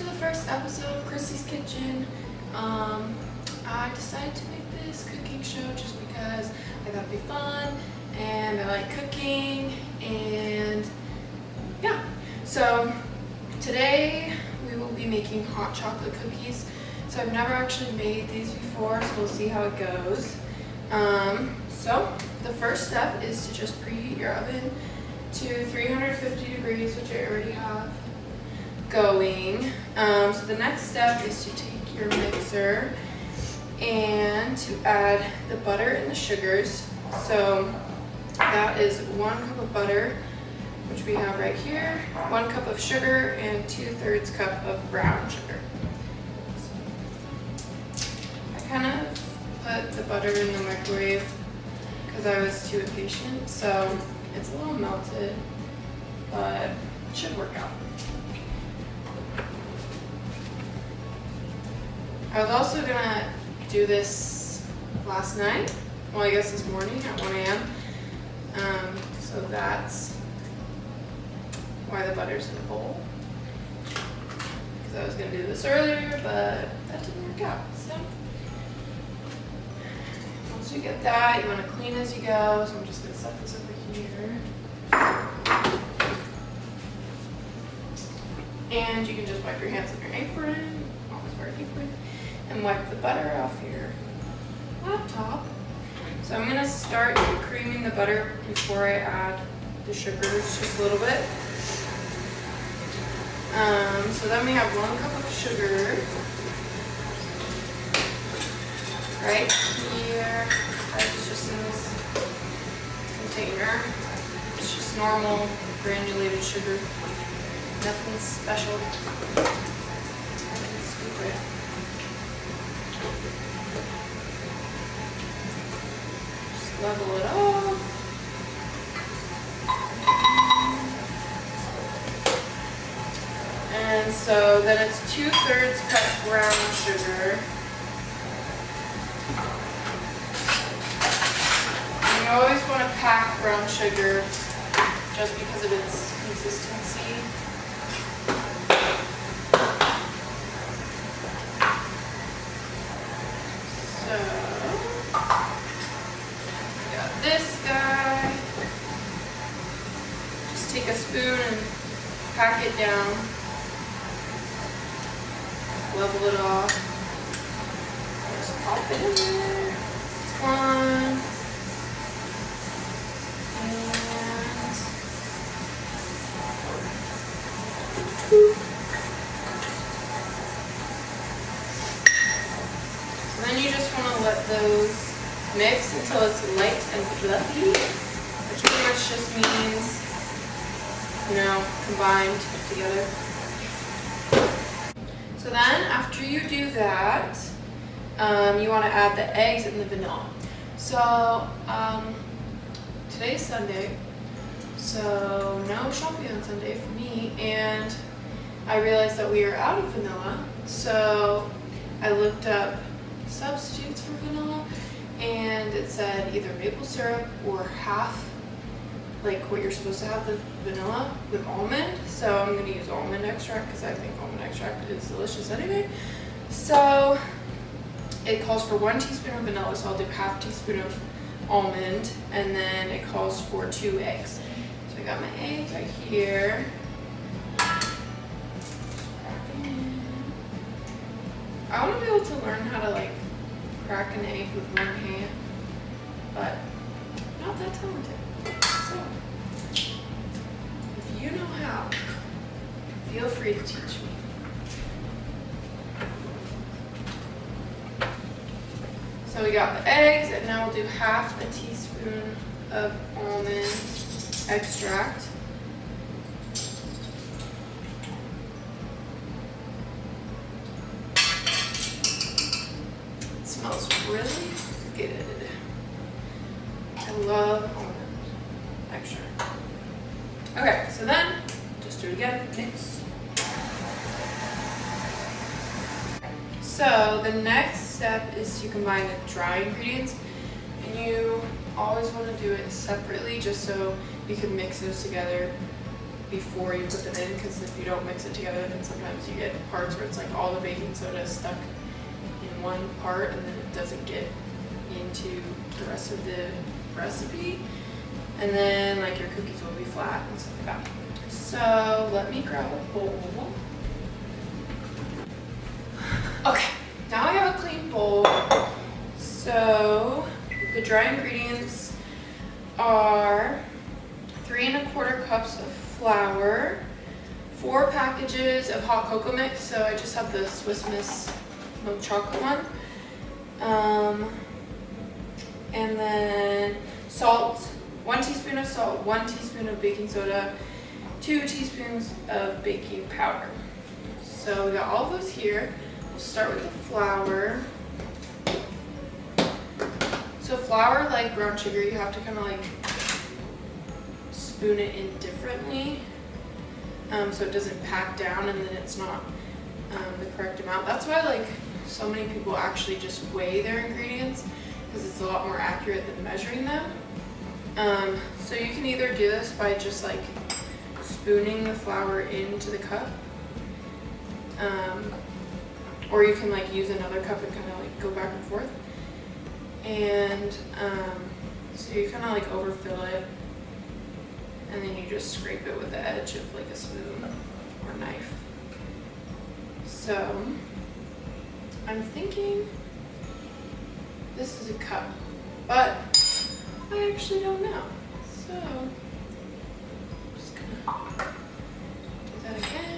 the first episode of Chrissy's Kitchen. I decided to make this cooking show just because I thought it'd be fun and I like cooking, and yeah. So today we will be making hot chocolate cookies. So I've never actually made these before, so we'll see how it goes. So the first step is to just preheat your oven to 350 degrees, which I already have going. So the next step is to take your mixer and to add the butter and the sugars. So that is 1 cup of butter, which we have right here, 1 cup of sugar, and 2/3 cup of brown sugar. I kind of put the butter in the microwave because I was too impatient, so it's a little melted, but it should work out. I was also gonna do this last night, well, I guess this morning at 1 a.m. So that's why the butter's in a bowl. Because I was gonna do this earlier, but that didn't work out. So once you get that, you want to clean as you go. So I'm just gonna set this over here. And you can just wipe your hands on your apron, always wear an apron, and wipe the butter off your laptop. So I'm gonna start creaming the butter before I add the sugars, just a little bit. So then we have 1 cup of sugar right here. It's just in this container. It's just normal granulated sugar. Nothing special. Nothing stupid. Just level it off. And so then it's 2/3 cup brown sugar. And you always want to pack brown sugar just because of its consistency. So, we got this guy. Just take a spoon and pack it down. Level it off. Just pop it in there. One. And 2. So then you just want to let those mix until it's light and fluffy, which pretty much just means, combined together. So then, after you do that, you want to add the eggs and the vanilla. So, today's Sunday, so no shopping on Sunday for me, and I realized that we are out of vanilla, so I looked up substitutes for vanilla, and it said either maple syrup or half, like what you're supposed to have the vanilla with almond. So I'm going to use almond extract because I think almond extract is delicious anyway. So it calls for 1 teaspoon of vanilla, so I'll do half teaspoon of almond, and then it calls for 2 eggs. So I got my eggs right here. I want to be able to learn how to crack an egg with 1 hand, but not that talented. So, if you know how, feel free to teach me. So we got the eggs, and now we'll do half a teaspoon of almond extract. It smells really good. I love almond extract. Okay, so then just do it again. Mix. So the next step is to combine the dry ingredients, and you always want to do it separately just so you can mix those together before you put them in, because if you don't mix it together, then sometimes you get parts where it's like all the baking soda is stuck in one part and then it doesn't get into the rest of the recipe, and then like your cookies will be flat and stuff like that. So let me grab a bowl. Okay, now I have a clean bowl. So the dry ingredients are 3 1/4 cups of flour, 4 packages of hot cocoa mix. So I just have the Swiss Miss milk chocolate one. And then salt, 1 teaspoon of salt, 1 teaspoon of baking soda, 2 teaspoons of baking powder. So we got all of those here. We'll start with the flour. So flour, like brown sugar, you have to kind of like spoon it in differently, so it doesn't pack down and then it's not the correct amount. That's why like so many people actually just weigh their ingredients, because it's a lot more accurate than measuring them. So you can either do this by just like spooning the flour into the cup, or you can like use another cup and kind of like go back and forth. And so you kind of like overfill it, and then you just scrape it with the edge of like a spoon or knife. So I'm thinking this is a cup, but I actually don't know. So I'm just gonna do that again.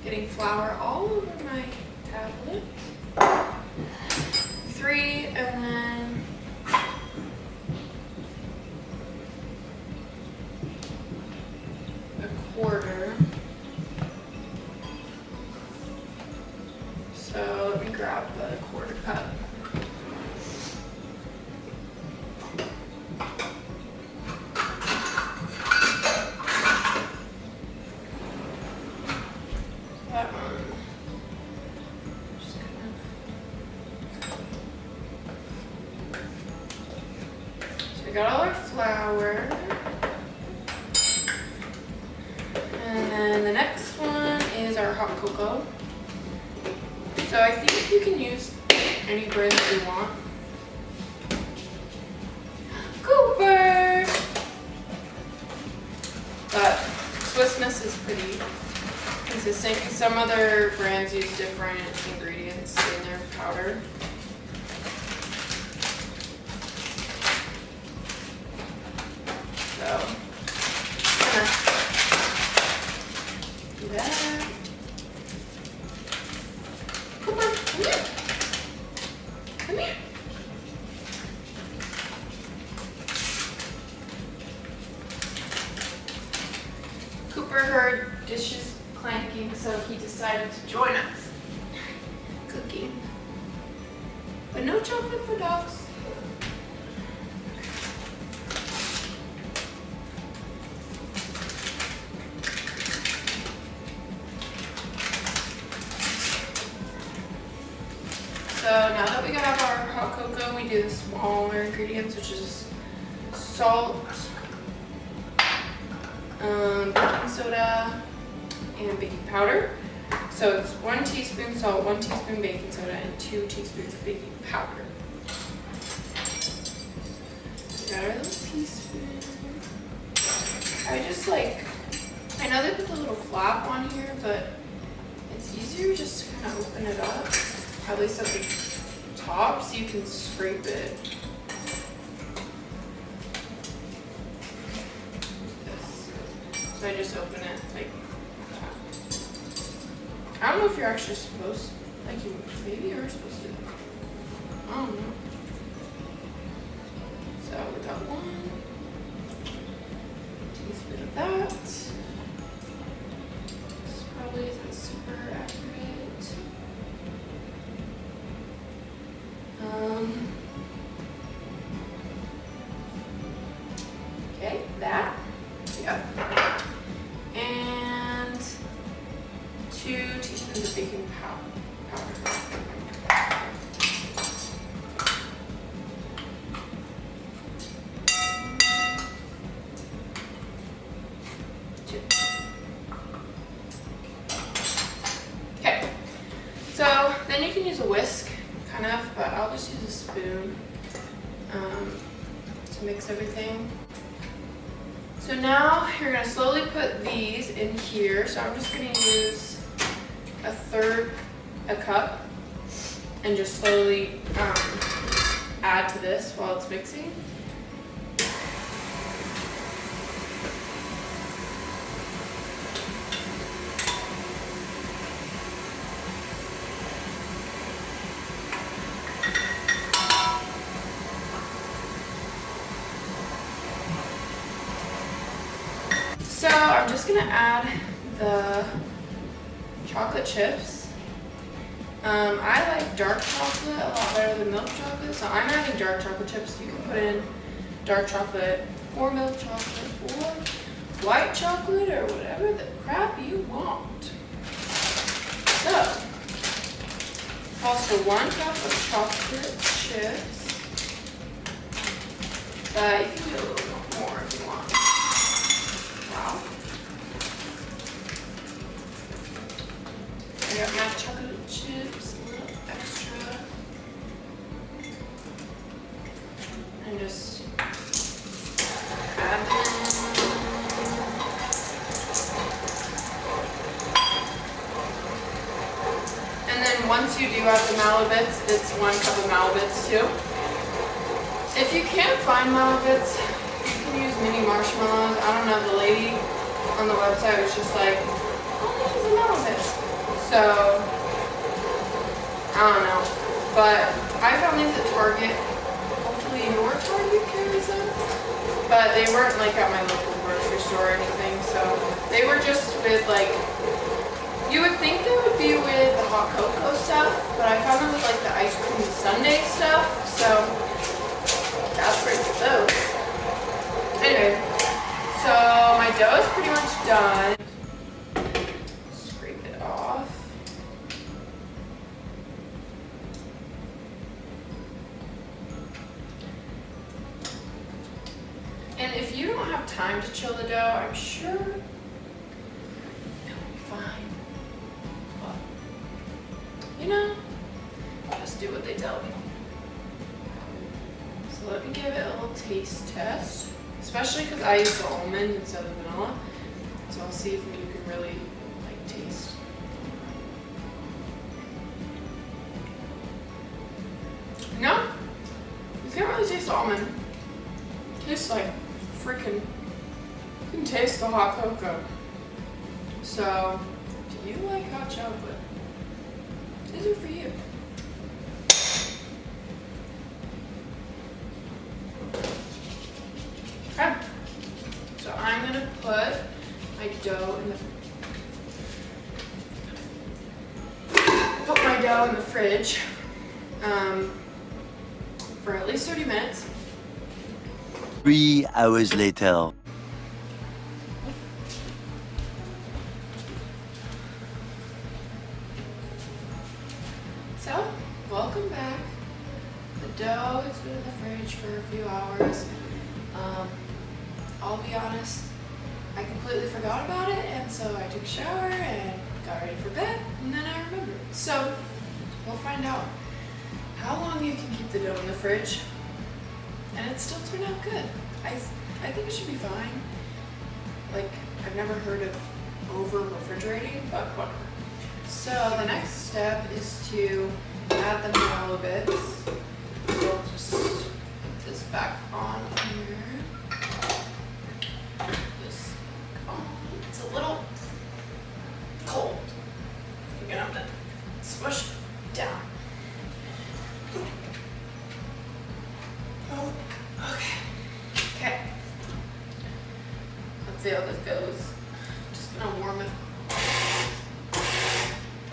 Getting flour all over my tablet. 3, and then a 1/4. So let me grab the 1/4 cup. We got all our flour, and then the next one is our hot cocoa. So I think you can use any brand that you want. Cooper! But Swiss Miss is pretty consistent. Some other brands use different ingredients in their powder. So, just gonna do that. Come on, come here. Come here. Cooper heard dishes clanking, so he decided to join us cooking. But no chocolate for dogs. So now that we have our hot cocoa, we do the smaller ingredients, which is salt, baking soda, and baking powder. So it's 1 teaspoon salt, 1 teaspoon baking soda, and 2 teaspoons of baking powder. Got our little teaspoon. I know they put the little flap on here, but it's easier just to kind of open it up, at least at the top, so you can scrape it. So I just open it like that. I don't know if you're actually supposed Like you maybe you're supposed to. I don't know. So we got 1 teaspoon of that. This probably isn't super accurate. Okay, that. Yep. And 2 teaspoons of baking powder. Okay, so then you can use a whisk, kind of, but I'll just use a spoon to mix everything. So now you're going to slowly put these in here. So I'm just going to use 1/3 cup and just slowly add to this while it's mixing. So I'm just gonna add the chocolate chips. I like dark chocolate a lot better than milk chocolate, so I'm adding dark chocolate chips. You can put in dark chocolate or milk chocolate or white chocolate or whatever the crap you want. So, calls for 1 cup of chocolate chips, but you can do a little bit more if you want. Wow. I got my chocolate chips, a little extra. And just add them. And then once you do add the Malibits, it's 1 cup of Malibits too. If you can't find Malibits, use mini marshmallows. I don't know, the lady on the website was just like, only use a little bit. So, I don't know. But I found these at Target. Hopefully your Target carries them. But they weren't like at my local grocery store or anything. So, they were just with like, you would think they would be with the hot cocoa stuff. But I found them with like the ice cream sundae stuff. So, that's great for those. Anyway, so my dough is pretty much done. Scrape it off. And if you don't have time to chill the dough, I'm sure it will be fine. But, you know, just do what they tell me. So let me give it a little taste test. Especially because I use the almond instead of vanilla. So I'll see if you can really like taste. No, you can't really taste the almond. It tastes like freaking, you can taste the hot cocoa. So, do you like hot chocolate? These are for you. Okay, so I'm gonna put my dough in the fridge for at least 30 minutes. 3 hours later. So, welcome back. The dough has been in the fridge for a few hours. I'll be honest, I completely forgot about it, and so I took a shower and got ready for bed, and then I remembered. So, we'll find out how long you can keep the dough in the fridge, and it still turned out good. I think it should be fine. Like, I've never heard of over refrigerating, but whatever. So the next step is to add the Malibits. So we'll just put this back on here. It's a little cold. You're gonna have to smush it.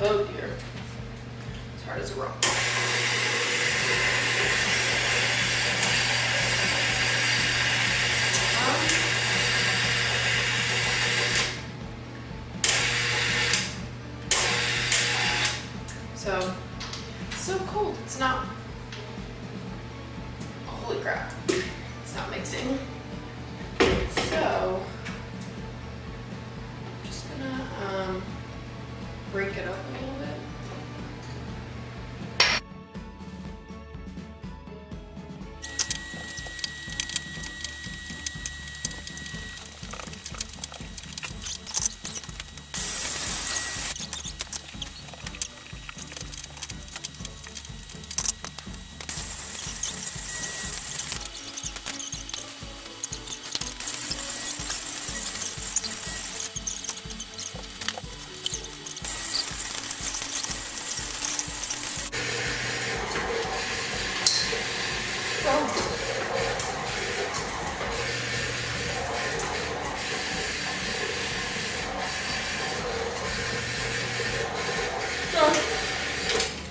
Oh dear. As hard as a rock. So cold. It's not. Holy crap. It's not mixing. So, I'm just gonna break it up a little bit.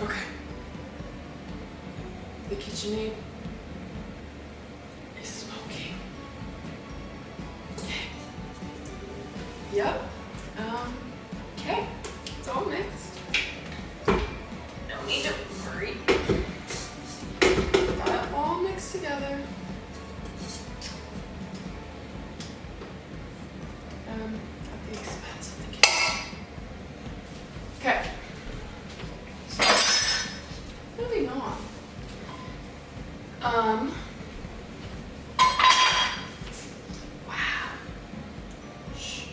Okay. The KitchenAid is smoking. Yep. Okay. It's all mixed. No need to worry. Got it all mixed together. At the expense of the kitchen. Okay. So, moving on. Wow. Shh.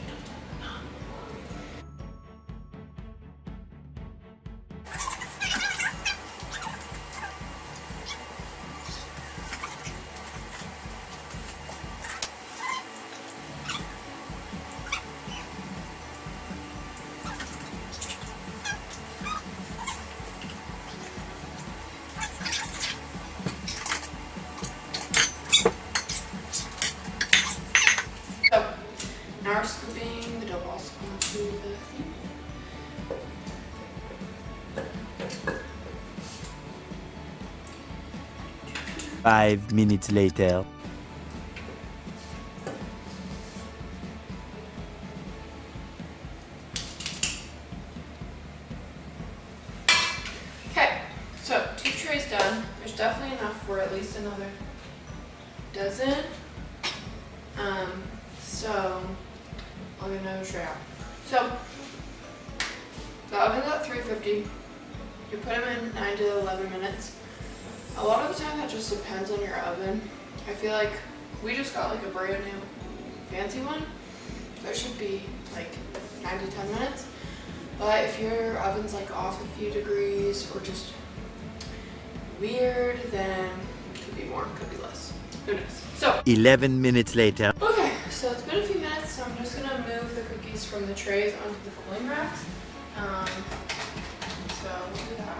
5 minutes later. Okay, so 2 trays done. There's definitely enough for at least another dozen. So I'll get another tray out. So the oven's at 350. You put them in 9 to 11 minutes. A lot of the time that just depends on your oven. I feel like we just got like a brand new fancy one. So it should be like 9 to 10 minutes. But if your oven's like off a few degrees or just weird, then it could be more, could be less. Who knows? So 11 minutes later. okay, so it's been a few minutes, so I'm just gonna move the cookies from the trays onto the cooling racks. So we'll do that.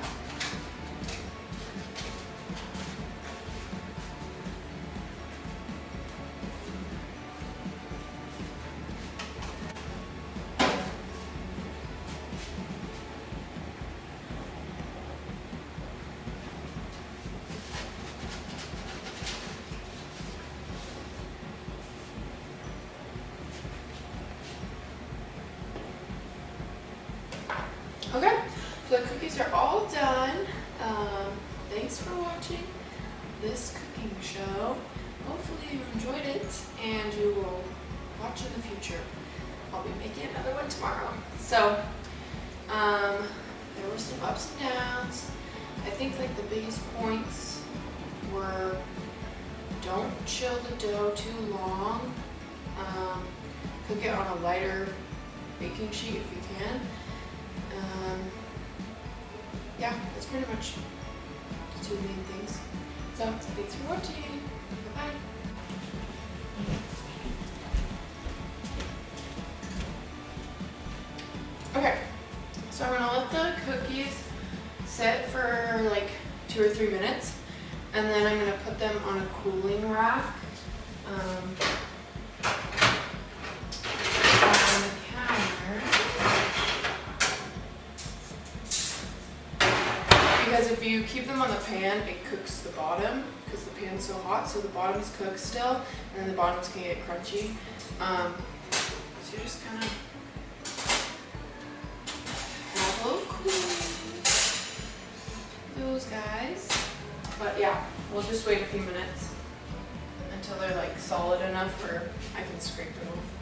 Okay, so the cookies are all done. Thanks for watching this cooking show. Hopefully you enjoyed it and you will watch in the future. I'll be making another one tomorrow. So, there were some ups and downs. I think like the biggest points were don't chill the dough too long. Cook it on a lighter baking sheet if you can. Yeah, that's pretty much the 2 main things. So, thanks for watching. Bye-bye. Okay, so I'm gonna let the cookies sit for like 2 or 3 minutes, and then I'm gonna put them on a cooling rack. On the counter. you keep them on the pan, it cooks the bottom because the pan's so hot, so the bottom's cooked still, and then the bottoms can get crunchy. So you just kind of have a little cool those guys. But yeah, we'll just wait a few minutes until they're like solid enough where I can scrape it off.